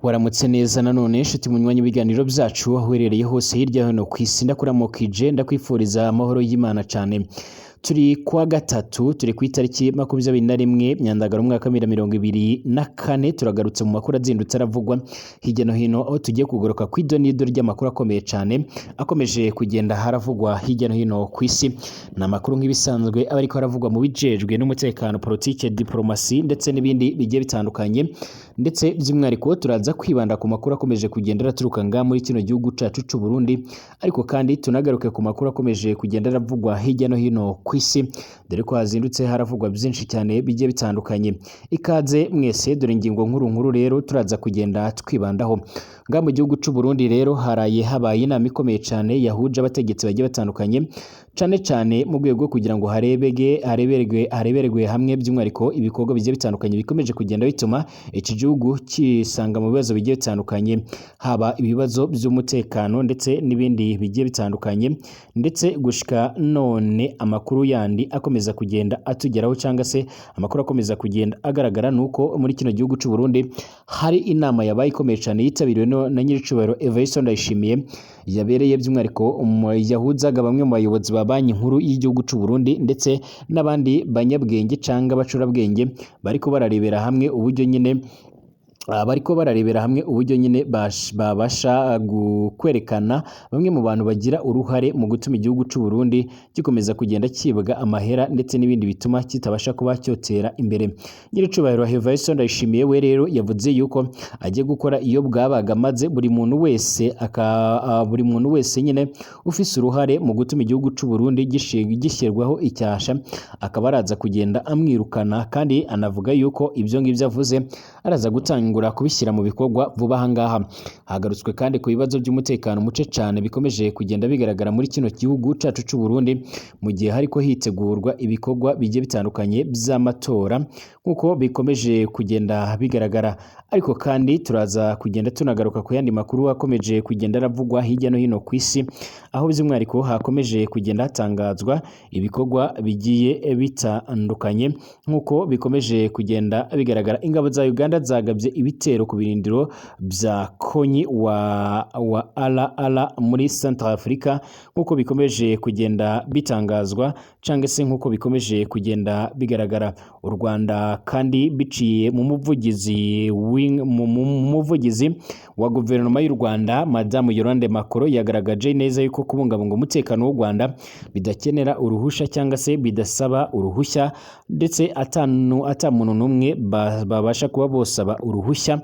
Waramutse neza nanone inshuti munywanyi w'ibiganiro byacu aho uherereye hose hirya hino ku isi ndakuramukije ndakwifuriza amahoro y'Imana cyane. Turi kuwa gatatu turi ku itariki 21 Myandagaro umwaka wa 2024 turagarutse mu makuru azindutse aravugwa hirya no hino aho tugiye kugoroka ku idonido ry'amakuru akomeye cyane akomeje kugenda haravugwa hirya no hino ku isi. Na makuru nk'ibisanzwe aba ariko haravugwa mu bijejwe n'umutekano, politike, diplomasi ndetse n'ibindi bigiye bitandukanye, ndetse by'umwihariko turaza kwibanda ku makuru akomeje kugenda araturuka nga muri kino gihugu cacu c'u Burundi, ariko kandi tunagaruke ku makuru akomeje kugenda aravugwa hirya no hino ku isi, dore ko hazindutse haravugwa byinshi cyane bigiye bitandukanye. Ikaze mwese, dore ingingo nkuru rero turaza kugenda twibandaho. Nga mu gihugu c'u Burundi rero haraye habaye inama ikomeye cyane yahuje abategetsi bagiye batandukanye, cyane mu rwego kugira ngo hareberwe hamwe by'umwihariko ibikorwa bigiye bitandukanye bikomeje kugenda bituma iki gihugu kisanga mu bibazo bigiye bitandukanye, haba ibibazo by'umutekano ndetse n'ibindi bigiye bitandukanye, ndetse gushika none amakuru yandi akomeza kugenda atugeraho cyangwa se amakuru akomeza kugenda agaragara nuko muri kino gihugu c'u Burundi hari inama yabaye ikomeye cyane yitabiriwe na nyiricubahiro Evariste Ndayishimiye, yabereye by'umwihariko yahuzaga bamwe mu bayobozi ba banki nkuru y'igihugu c'u Burundi ndetse n'abandi banyabwenge cyangwa abacurabwenge bariko bararebera hamwe uburyo nyine babasha kwerekana bamwe mu bantu bagira uruhare mu gutuma igihugu c'u Burundi gikomeza kugenda kibwa amahera ndetse n'ibindi bituma kitabasha kuba cyotera imbere. Nyiricubahiro Evariste Ndayishimiye we rero yavuze yuko agiye gukora iyo bwabaga, maze buri muntu wese nyine ufise uruhare mu gutuma igihugu c'u Burundi gishyirwaho icyasha akaba araza kugenda amwirukana, kandi anavuga yuko ibyo ngibyo avuze araza gutangura kubishyira mu bikorwa vuba aha ngaha. Hagarutswe kandi ku bibazo by'umutekano muce cyane bikomeje kugenda bigaragara muri kino gihugu cacu c'u Burundi, mu gihe hariko hitegurwa ibikorwa bigiye bitandukanye by'amatora nk'uko bikomeje kugenda bigaragara. Ariko kandi turaza kugenda tunagaruka ku yandi makuru akomeje kugenda aravugwa hirya no hino ku isi, aho by'umwihariko hakomeje kugenda hatangazwa ibikorwa bigiye bitandukanye nk'uko bikomeje kugenda bigaragara. Ingabo za Uganda zagabye ibitero ku birindiro bya konyi wa ala muri Central Africa nk'uko bikomeje kugenda bitangazwa cyangwa se nk'uko bikomeje kugenda bigaragara. U Rwanda kandi biciye mu muvugizi wa guverinoma y'u Rwanda Madamu Yolande Makoro yagaragaje neza yuko kubungabunga umutekano w'u Rwanda bidakenera uruhushya cyangwa se bidasaba uruhushya, ndetse atamuntu n'umwe babasha kuba bosaba uruhushya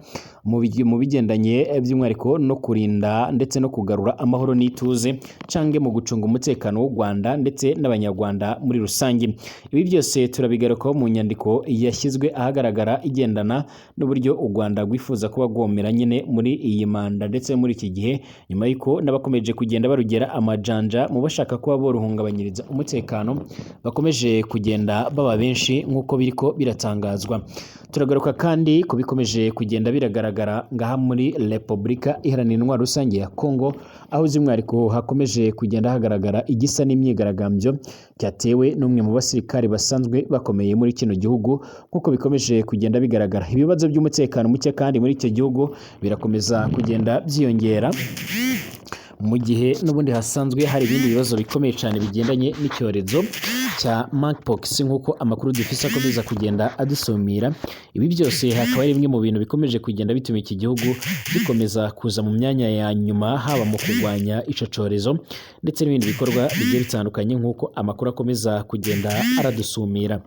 mu bigendanye by'umwihariko no kurinda ndetse no kugarura amahoro n'ituze cyangwa mu gucunga umutekano w'u Rwanda ndetse n'abanyarwanda muri rusange. Ibi byose turabigarukaho mu nyandiko yashyizwe ahagaragara igendana n'uburyo u Rwanda rwifuza kuba rwomera nyine muri iyi manda ndetse muri iki gihe, nyuma y'uko n'abakomeje kugenda barugera amajanja mu bashaka kuba boruhungabanyiriza umutekano bakomeje kugenda baba benshi nk'uko biriko biratangazwa. Turagaruka kandi ku bikomeje kugenda biragaragara ngaha muri Repubulika Iharanira Intwaro Rusange ya Kongo, aho by'umwihariko hakomeje kugenda hagaragara igisa n'imyigaragambyo cyatewe n'umwe mu basirikare basanzwe bakomeye muri kino gihugu nk'uko bikomeje kugenda bigaragara. Ibibazo by'umutekano muke kandi muri icyo gihugu birakomeza kugenda byiyongera, mu gihe n'ubundi hasanzwe hari ibindi bibazo bikomeye cyane bigendanye n'icyorezo cya monkeypox nk'uko amakuru dufise akomeza kugenda adusumira. Ibi byose hakaba ari bimwe mu bintu bikomeje kugenda bituma iki gihugu gikomeza kuza mu myanya ya nyuma, haba mu kurwanya ico cyorezo ndetse n'ibindi bikorwa bigiye bitandukanye nk'uko amakuru akomeza kugenda aradusumira.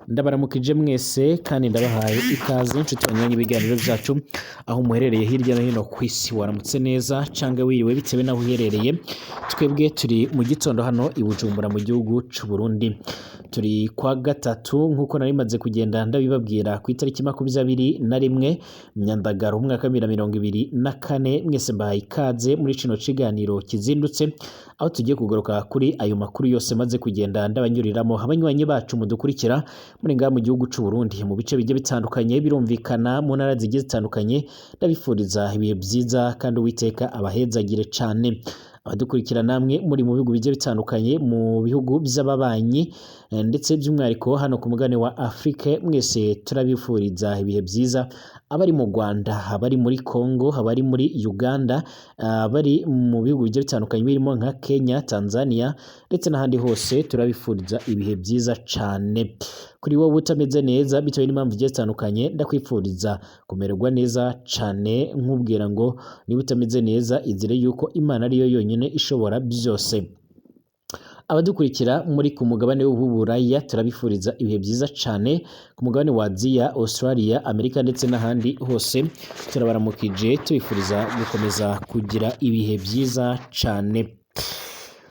Ndabaramukije mwese kandi ndabahaye ikaze inshuti banywanyi ibiganiro byacu aho muherereye hirya no hino ku isi. Waramutse neza cyangwa wiriwe bitewe n'aho uherereye. Twebwe turi mu gitondo hano i Bujumbura mu gihugu c'u Burundi. Turi kwa gatatu nk'uko nari maze kugenda ndabibabwira ku itariki 21 Myandagaro umwaka wa 2024. Mwese mbahaye ikaze muri kino kiganiro kizindutse, aho tugiye kugaruka kuri ayo makuru yose maze kugenda ndabanyuriramo abanywanyi bacu mudukurikira muri ngaha mu gihugu c'u Burundi mu bice bigiye bitandukanye, birumvikana mu ntara zigiye zitandukanye. Ndabifuriza ibihe byiza kandi Uwiteka abahezagire cyane. abadukurikira namwe muri mu bihugu bigiye bitandukanye mu bihugu by'ababanyi ndetse by'umwihariko hano ku mugabane wa Afrika, mwese turabifuriza ibihe byiza, abari mu Rwanda, abari muri Congo, abari muri Uganda, abari mu bihugu bigiye bitandukanye birimo nka Kenya, Tanzania ndetse n'ahandi hose turabifuriza ibihe byiza cyane. Kuri wowe utameze neza bitewe n'impamvu zigiye zitandukanye, ndakwifuriza kumererwa neza cyane, nkubwira ngo niba utameze neza izire yuko Imana ariyo yonyine ishobora byose. Abadukurikira muri ku mugabane w'Uburaya turabifuriza ibihe byiza cyane, ku mugabane wa Aziya, Australia, Amerika ndetse n'ahandi hose turabaramukije tubifuriza gukomeza kugira ibihe byiza cyane.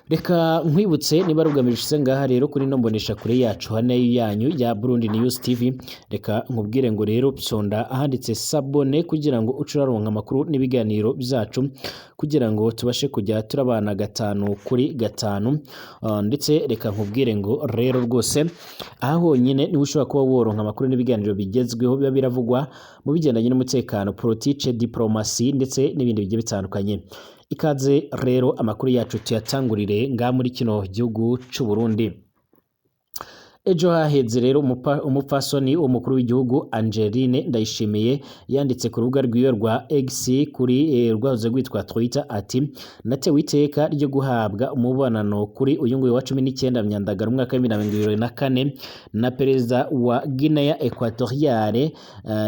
Reka nkwibutse niba rugamije ngaha rero kuri no mbonesha kure yacu hano yanyu ya Burundi News TV, reka nkubwire ngo rero pyonda ahanditse sabone kugira ngo ucuraronka amakuru n'ibiganiro byacu, kugira ngo tubashe kujya turabana 5 kuri 5. Ndetse reka nkubwire ngo rero rwose aha honyine ni ushobora kuba woronka amakuru n'ibiganiro bigezweho biba biravugwa mu bigendanye n'umutekano, politike, diplomasi ndetse n'ibindi bigiye bitandukanye. Ikaze rero amakuru yacu tuyatangurire nga muri kino gihugu cy'u Burundi. Ejo haheze rero umupfasoni w'umukuru w'igihugu Angeline Ndayishimiye yanditse ku rubuga rwiwe rwa X kuri rwahoze rwitwa Twitter ati natewe iteka ryo guhabwa umubonano kuri uyu nguyu wa 19 Myandagaro umwaka wa 2024 na perezida wa Guinea Equatoriale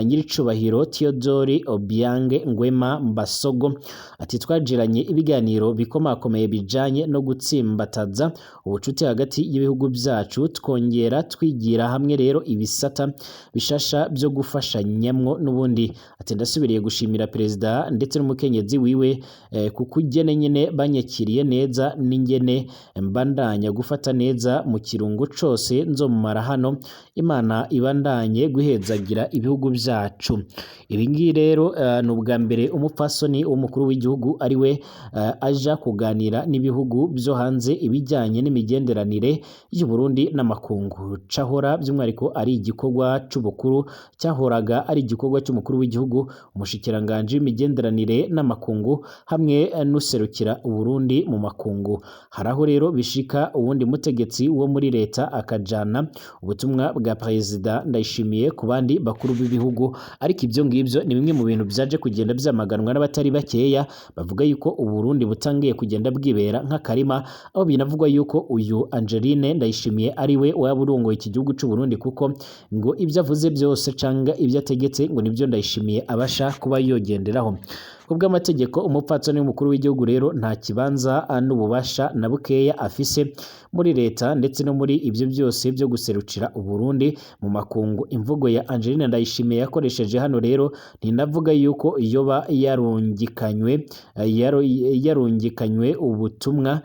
nyiricubahiro Theodore Obiang Nguema Mbasogo. Ati twagiranye ibiganiro bikomakomeye bijanye no gutsimbataza ubucuti hagati y'ibihugu byacu, twongera twigira hamwe rero ibisata bishasha byo gufashanyamwo n'ubundi. Ati ndasubiriye gushimira perezida ndetse n'umukenyezi wiwe kuko ugene nyene banyakiriye neza, n'ingene mbandanya gufata neza mu kirungo cose nzomumara hano. Imana ibandanye guhezagira ibihugu byacu. Ibi ngi rero ni ubwa mbere umupfasoni w'umukuru w'igihugu ari we aja kuganira n'ibihugu byo hanze ibijyanye n'imigenderanire y'u Burundi n'amakungu. Cahora by'umwihariko ari igikorwa c'ubukuru, cyahoraga ari igikorwa cy'umukuru w'igihugu, umushikiranganje w'imigenderanire n'amakungu hamwe n'userukira Burundi mu makungu. Haraho rero bishika ubundi mutegetsi wo muri leta akajana ubutumwa bwa perezida Ndayishimiye ku bandi bakuru b'ibihugu, ariko ibyo ngibyo ni bimwe mu bintu byaje kugenda byamaganwa n'abatari bakeya, bavuga yuko Burundi butangiye kugenda bwibera nk'akarima, aho binavugwa yuko uyu Angeline Ndayishimiye ari we waburongoye iki gihugu cy'u Burundi, kuko ngo ibyo avuze byose canga ibyo ategetse ngo nibyo Ndayishimiye abasha kuba yogenderaho. Kubw'amategeko umupfasoni w'umukuru w'igihugu rero nta kibanza n'ububasha na bukeya afise muri leta ndetse no muri ibyo byose byo guserukira Burundi mu makungu. Imvugo ya Angeline Ndayishimiye yakoresheje hano rero ntinavuga yuko yoba yarungikanywe ubutumwa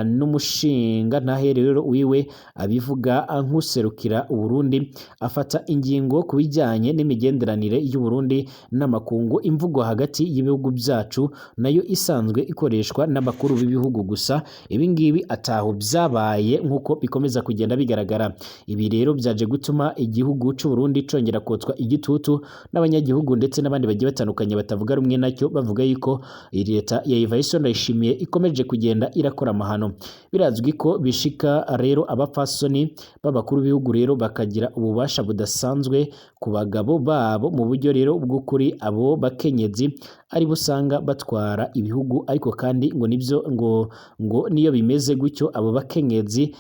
n'umushinga ntahe rero wiwe abivuga nk'userukira Burundi, afata ingingo ku bijyanye n'imigenderanire y'u Burundi n'amakungu. Imvugo hagati y'ibihugu byacu nayo isanzwe ikoreshwa n'abakuru b'ibihugu gusa, ibi ngibi ataho byabaye nk'uko bikomeza kugenda bigaragara. Ibi rero byaje gutuma igihugu cy'u Burundi congera kotswa igitutu n'abanyagihugu ndetse n'abandi bagiye batandukanye batavuga rumwe nacyo, bavuga yuko leta ya Evariste Ndayishimiye ikomeje kugenda irakora amahano. Birazwi ko bishika rero abapfasoni b'abakuru b'ibihugu rero bakagira ububasha budasanzwe ku bagabo babo, mu buryo rero bw'ukuri abo bakenyezi ari busanga batwara ibihugu, ariko kandi ngo nibyo ngo niyo bimeze gutyo abo bakenyezi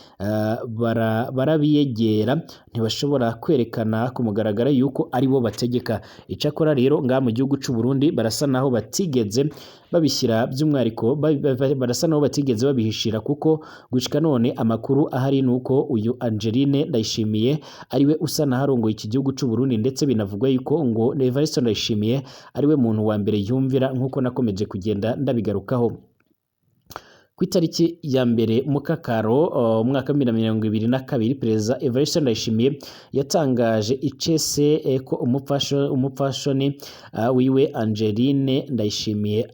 barabiyegera, ntibashobora kwerekana ku mugaragaro yuko ari bo bategeka. Icakora rero nga mu gihugu cy'u Burundi barasa naho batigeze babishyira by'umwihariko, barasa naho batigeze babihishira, kuko gushika none amakuru ahari nuko uyu Angeline Ndayishimiye ariwe usa naharongoye iki gihugu cy'u Burundi, ndetse binavugwa yuko ngo Evariste Ndayishimiye ariwe muntu wa mbere yumvira, nk'uko nakomeje kugenda ndabigarukaho. ku itariki ya mbere Mukakaro umwaka wa 2022 Perezida Evariste Ndayishimiye yatangaje icese ko umupfashoni wiwe Angeline Ndayishimiye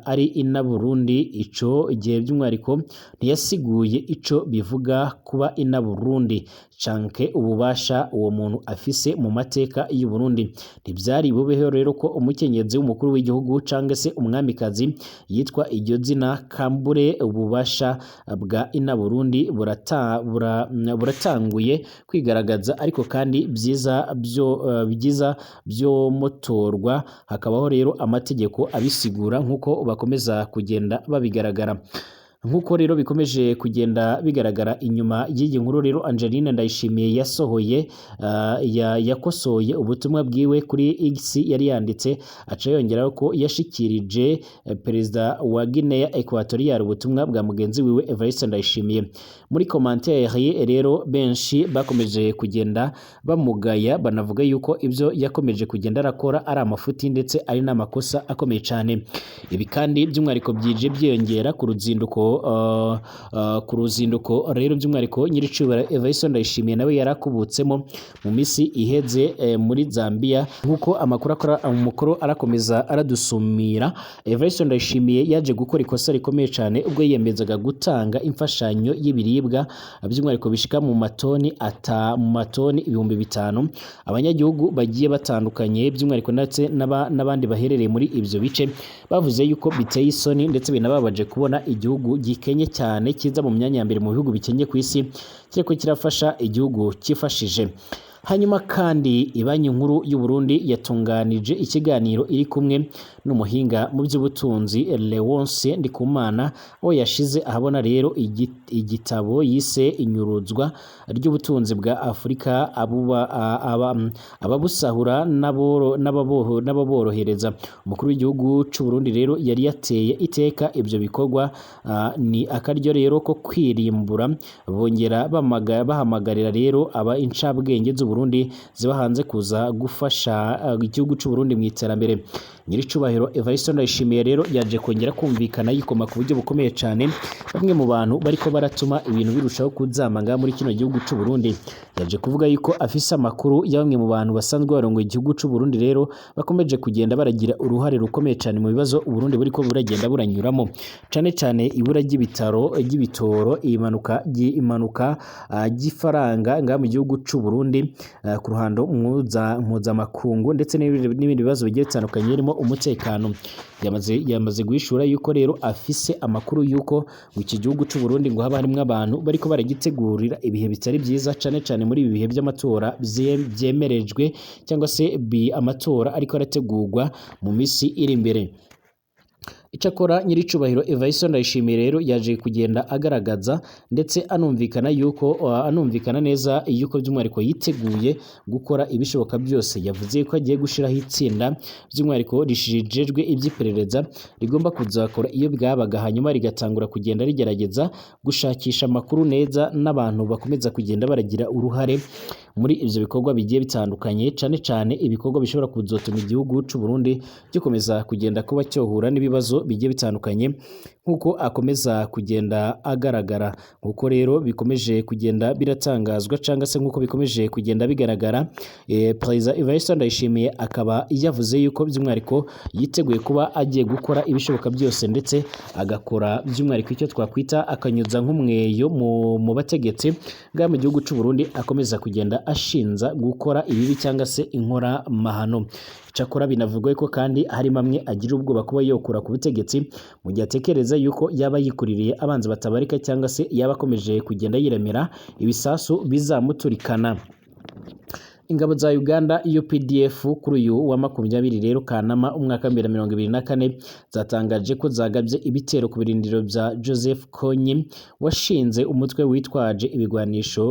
ari ina Burundi. Ico igihe by'umwariko ntiyasiguye ico bivuga kuba ina Burundi canke ububasha uwo muntu afise mu mateka y'u Burundi. Ntivyari bubeho rero ko umukenyezi w'umukuru w'igihugu canke se umwamikazi yitwa iryo zina, kambure ububasha bwa ina Burundi buratanguye kwigaragaza, ariko kandi byiza byo motorwa hakabaho rero amategeko abisigura nk'uko bakomeza kugenda babigaragara. Nk'uko rero bikomeje kugenda bigaragara inyuma y'iyi nkuru rero, Angeline Ndayishimiye yakosoye ubutumwa bwiwe kuri X yari yanditse, aca yongeraho ko yashikirije perezida wa Guinea Equatorial ubutumwa bwa mugenzi wiwe Evariste Ndayishimiye. Muri commentaire rero benshi bakomeje kugenda bamugaya, banavuga yuko ibyo yakomeje kugenda arakora ari amafuti ndetse ari n'amakosa akomeye cyane. Ibi kandi by'umwariko byije byiyongera ku ruzinduko rero by'umwariko nyiricubara Evariste Ndayishimiye nawe yarakubutsemo mu misi iheze muri Zambia. Nk'uko amakuru arakomeza aradusumira, Evariste Ndayishimiye yaje gukora ikosa rikomeye cyane ubwo yiyemezaga gutanga imfashanyo y'ibiribwa by'umwariko bishika mu matoni 5,000 abanyagihugu bagiye batandukanye by'umwariko ndetse n'abandi baherereye muri ibyo bice bavuze yuko biteye isoni ndetse binababaje kubona igihugu gikenye cyane kiza mu myanya ya mbere mu bihugu bikenye ku isi kiriko kirafasha igihugu cyifashije. Hanyuma kandi Banki Nkuru y'u Burundi yatunganije ikiganiro iri kumwe n'umuhinga mu by'ubutunzi Leonce Ndikumana, aho yashize ahabona rero igitabo yise inyuruzwa ry'ubutunzi bwa Afurika, ababusahura n'ababorohereza. Umukuru w'igihugu cy'u Burundi rero yari yateye iteka ibyo bikorwa, ni akaryo rero ko kwirimbura, bongera bahamagarira rero incabwenge z'u Burundi ziba hanze kuza gufasha igihugu cy'u Burundi mu iterambere. Nyiricubahiro Evariste Ndayishimiye rero yaje kongera kumvikana yikoma ku buryo bukomeye cyane bamwe mu bantu bariko baratuma ibintu birushaho kuzamanga muri kino gihugu cy'u Burundi. Yaje kuvuga yuko afise amakuru ya bamwe mu bantu basanzwe barongoye igihugu cy'u Burundi rero bakomeje kugenda baragira uruhare rukomeye cyane mu bibazo u Burundi buriko buragenda buranyuramo, cyane ibura ry'ibitoro, imanuka ry'ifaranga nga mu gihugu cy'u Burundi ku ruhando mpuzamakungu ndetse n'ibindi bibazo bigiye bitandukanye birimo umutekano. Yamaze guhishura yuko rero afise amakuru yuko mu iki gihugu cy'u Burundi ngo haba harimo abantu bariko baragitegurira ibihe bitari byiza, cyane muri ibi bihe by'amatora byemerejwe cyangwa se amatora ariko arategurwa mu misi iri imbere. Icyakora nyiricubahiro Evariste Ndayishimiye rero yaje kugenda agaragaza ndetse anumvikana neza yuko by'umwariko yiteguye gukora ibishoboka byose. Yavuze ko agiye gushiraho itsinda by'umwariko rishijejwe iby'iperereza rigomba kuzakora iyo bwabaga, hanyuma rigatangura kugenda rigerageza gushakisha amakuru neza n'abantu bakomeza kugenda baragira uruhare muri ivyo bikorwa bigiye bitandukanye, cyane ibikorwa bishobora kuzotuma igihugu cy'u Burundi gikomeza kugenda kuba cyohura n'ibibazo bigiye bitandukanye nk'uko akomeza kugenda agaragara. Nk'uko rero bikomeje kugenda biratangazwa cyangwa se nk'uko bikomeje kugenda bigaragara, Perezida Evariste Ndayishimiye akaba yavuze yuko by'umwariko yiteguye kuba agiye gukora ibishoboka byose ndetse agakora by'umwariko icyo twakwita akanyuza nk'umweyo mu bategetsi bwa mu gihugu cy'u Burundi akomeza kugenda ashinza gukora ibibi cyangwa se inkora mahano. Cyakora binavugwa ko kandi hari mamwe agira ubwoba kuba yokura ku butegetsi mu gihe atekereza yuko yaba yikuririye abanzi batabarika cyangwa se yaba akomeje kugenda yiremera ibisasu bizamuturikana. Ingabo za Uganda UPDF kuri uyu wa 20 rero Kanama umwaka 2024 zatangaje ko zagabye ibitero ku birindiro bya Joseph Kony washinze umutwe witwaje ibigwanisho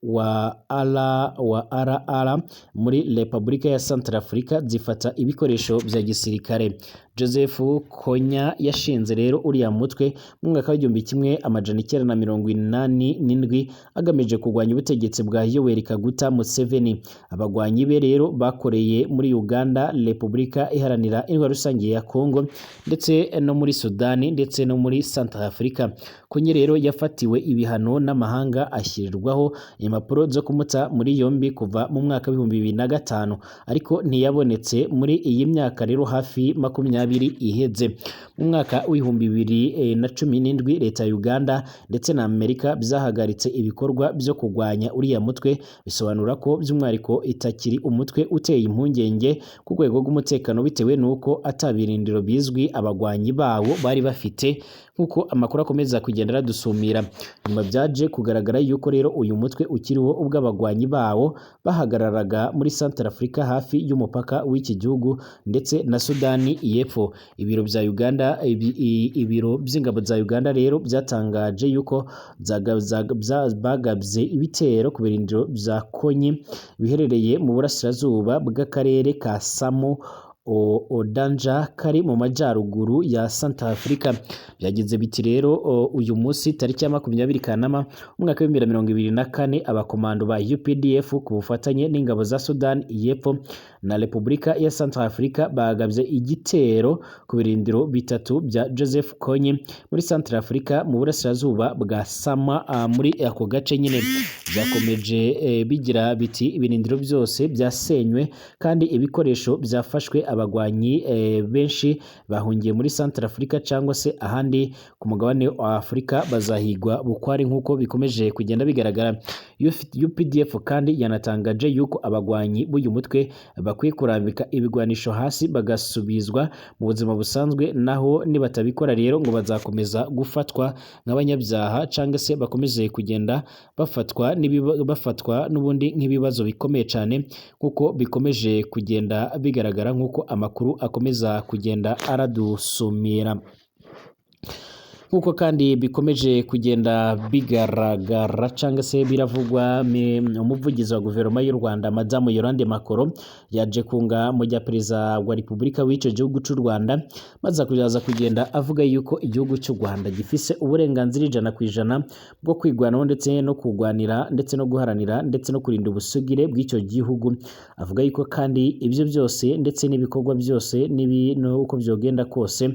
wa RR muri Republika ya Centrafrica zifata ibikoresho bya gisirikare. Joseph Konya yashinze rero uriya mutwe mu mwaka w'igihumbi kimwe amajana icyenda na mirongo inani n'indwi agamije kurwanya ubutegetsi bwa Yoweri Kaguta Museveni. Abagwanyi be rero bakoreye muri Uganda, Repubulika Iharanira Intwaro Rusange ya Kongo ndetse no muri Sudani ndetse no muri Centrafrica. Konya rero yafatiwe ibihano n'amahanga ashyirirwaho impapuro zo kumuta muri yombi kuva mu mwaka w'ibihumbi 2005 ariko ntiyabonetse muri iyi myaka rero hafi 20 iheze. Mu mwaka w'ibihumbi 2017 leta ya Uganda ndetse na Amerika byahagaritse ibikorwa byo kurwanya uriya mutwe, bisobanura ko by'umwariko itakiri umutwe uteye impungenge ku rwego rw'umutekano bitewe nuko atabirindiro bizwi abagwanyi bawo bari bafite, nkuko amakuru akomeza kugenda radusumira. Nyuma byaje kugaragara yuko rero uyu mutwe ukiriho ubwo abagwanyi bawo bahagararaga muri Centrafrica hafi y'umupaka w'iki gihugu ndetse na Sudani y'Epfo. Ibiro bya Uganda ibiro by'ingabo za Uganda rero byatangaje yuko bagabye ibitero ku birindiro bya Konyi biherereye mu burasirazuba bw'akarere ka Samo Odanja kari mu majyaruguru ya Centrafrica. Byagize biti rero uyu munsi tariki ya 20 Kanama umwaka wa 2024 abakomando ba UPDF ku bufatanye n'ingabo za Sudan y'Epfo na Repubulika ya Centrafrica bagabye igitero ku birindiro bitatu bya Joseph Kony muri Centrafrica mu burasirazuba bwa Sama muri ako gace nyine. Byakomeje bigira biti ibirindiro byose byasenywe kandi ibikoresho byafashwe. Abagwanyi benshi bahungiye muri Centrafrica cyangwa se ahandi ku mugabane wa Afurika bazahigwa bukwari nk'uko bikomeje kugenda bigaragara. UPDF kandi yanatangaje yuko abagwanyi b'uyu mutwe bakwiye kurambika ibigwanisho hasi bagasubizwa mu buzima busanzwe, naho nibatabikora rero ngo bazakomeza gufatwa nk'abanyabyaha cyangwa se bakomeze kugenda bafatwa n'ubundi nk'ibibazo bikomeye cyane nk'uko bikomeje kugenda bigaragara, nk'uko amakuru akomeza kugenda aradusumira. Nk'uko kandi bikomeje kugenda bigaragara cyangwa se biravugwa, umuvugizi wa guverinoma y'u Rwanda Madamu Yolande Makoro yaje kunga mu jya perezida wa Repubulika w'icyo gihugu cy'u Rwanda, maze kuzaza kugenda avuga yuko igihugu cy'u Rwanda gifise uburenganzira 100% bwo kwigwanaho ndetse no kurwanira ndetse no guharanira ndetse no kurinda ubusugire bw'icyo gihugu. Avuga yuko kandi ibyo byose ndetse n'ibikorwa byose uko byogenda kose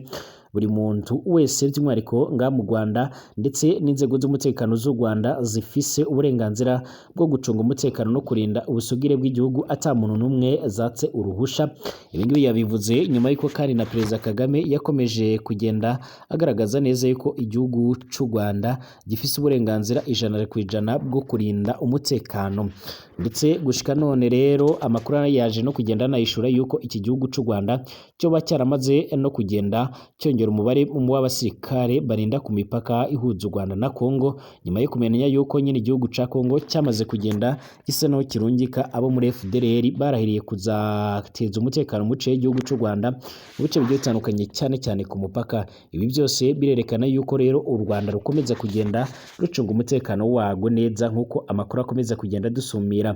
buri muntu wese by'umwihariko nga mu Rwanda ndetse n'inzego z'umutekano z'u Rwanda zifise uburenganzira bwo gucunga umutekano no kurinda ubusugire bw'igihugu ata muntu n'umwe zatse uruhusha. Ibi ngibi yabivuze nyuma y'uko kandi na Perezida Kagame yakomeje kugenda agaragaza neza yuko igihugu cy'u Rwanda gifise uburenganzira 100% bwo kurinda umutekano. Ndetse gushika none rero amakuru yaje no kugenda nayishura yuko iki gihugu cy'u Rwanda cyo bacyaramaze no kugenda cyongera umubare w'abasirikare barinda ku mipaka ihuza u Rwanda na Kongo, nyuma yo kumenya yuko nyine igihugu ca Kongo cyamaze kugenda gisa no kirungika abo muri FDLR barahiriye kuzateza umutekano muce igihugu cy'u Rwanda mu bice bigiye bitandukanye cyane cyane ku mupaka. Ibi byose birerekana yuko rero u Rwanda rukomeza kugenda rucunga umutekano wago neza nk'uko amakuru akomeza kugenda dusumira.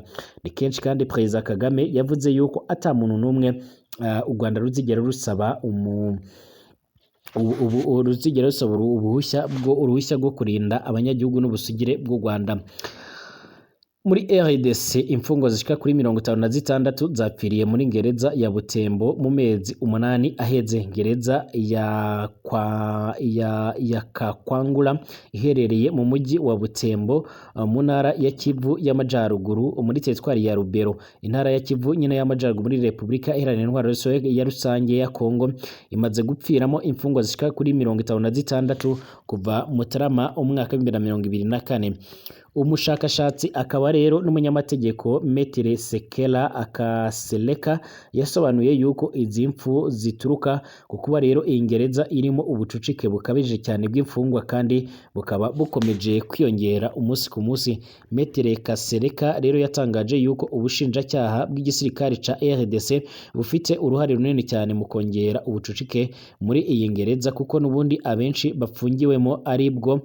Ni kenshi kandi Perezida Kagame yavuze yuko ata muntu n'umwe u Rwanda ruzigera rusaba uruhushya rwo kurinda abanyagihugu n'ubusugire bw'u Rwanda. Muri RDC imfungwa zishika kuri 56 zapfiriye muri gereza ya Butembo mu mezi 8 aheze. Gereza ya Kakwangura iherereye mu mujyi wa Butembo mu ntara ya Kivu y'Amajyaruguru muri teritwari ya Rubero. Intara ya Kivu nyine y'Amajyaruguru muri Repubulika Iharanira Intwaro Rusange ya Kongo imaze gupfiramo imfungwa zishika kuri 56 kuva Mutarama umwaka wa 2024. Umushakashatsi akaba rero n'umunyamategeko Metre Sekela Akaseleka yasobanuye yuko izi mfu zituruka ku kuba rero iyi gereza irimo ubucucike bukabije cyane bw'imfungwa kandi bukaba bukomeje kwiyongera umunsi ku munsi. Metre Kaseleka rero yatangaje yuko ubushinjacyaha bw'igisirikare ca RDC bufite uruhare runini cyane mu kongera ubucucike muri iyi gereza, kuko n'ubundi abenshi bapfungiwemo ari bwo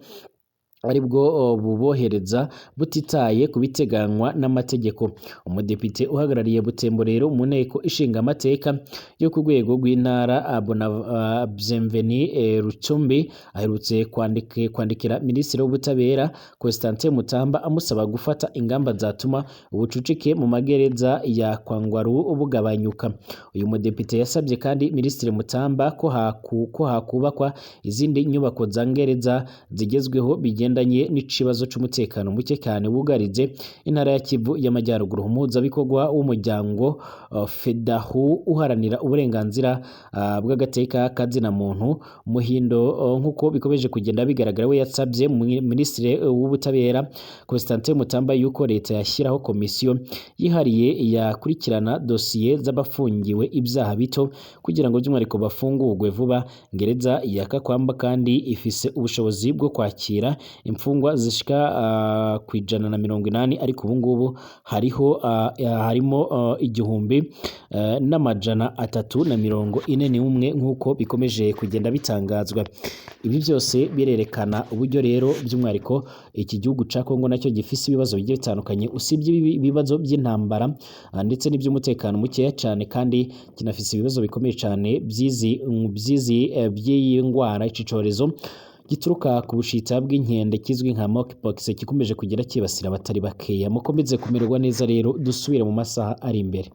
aribwo bubohereza butitaye kubiteganywa n'amategeko. Umudepite uhagarariye Butembo rero mu nteko ishinga amateka yo ku rwego rw'intara Bienvenu Rucumbi aherutse kwandikira Minisitiri w'Ubutabera Constantin Mutamba amusaba gufata ingamba zatuma ubucucike mu magereza ya Kwangwaru bugabanyuka. Uyu mudepite yasabye kandi Minisitiri Mutamba ko hakubakwa izindi nyubako za gereza zigezweho bigendanye n'ikibazo cy'umutekano muke cyane wugarije intara ya Kivu y'Amajyaruguru. Umuhuzabikorwa w'umuryango FEDAHU uharanira uburenganzira bw'agateka kazina muntu Muhindo nk'uko bikomeje kugenda bigaragara, we yasabye Minisitiri w'Ubutabera Constantin Mutamba yuko leta yashyiraho komisiyo yihariye yakurikirana dosiye z'abafungiwe ibyaha bito kugira ngo by'umwihariko bafungurwe vuba. Gereza ya Kakwamba kandi ifise ubushobozi bwo kwakira imfungwa zishika ku 180, ariko ubu ngubu harimo 1341 nk'uko bikomeje kugenda bitangazwa. Ibi byose birerekana uburyo rero by'umwihariko iki gihugu ca Kongo nacyo gifise ibibazo bigiye bitandukanye, usibye ibibazo by'intambara ndetse n'iby'umutekano mukeya cyane, kandi kinafise ibibazo bikomeye cyane by'iyi ngwara, ici corezo gituruka ku bushita bw'inkende kizwi nka monkeypox gikomeje kugera kibasira abatari bakeya. Mukomeze kumererwa neza rero, dusubire mu masaha ari imbere.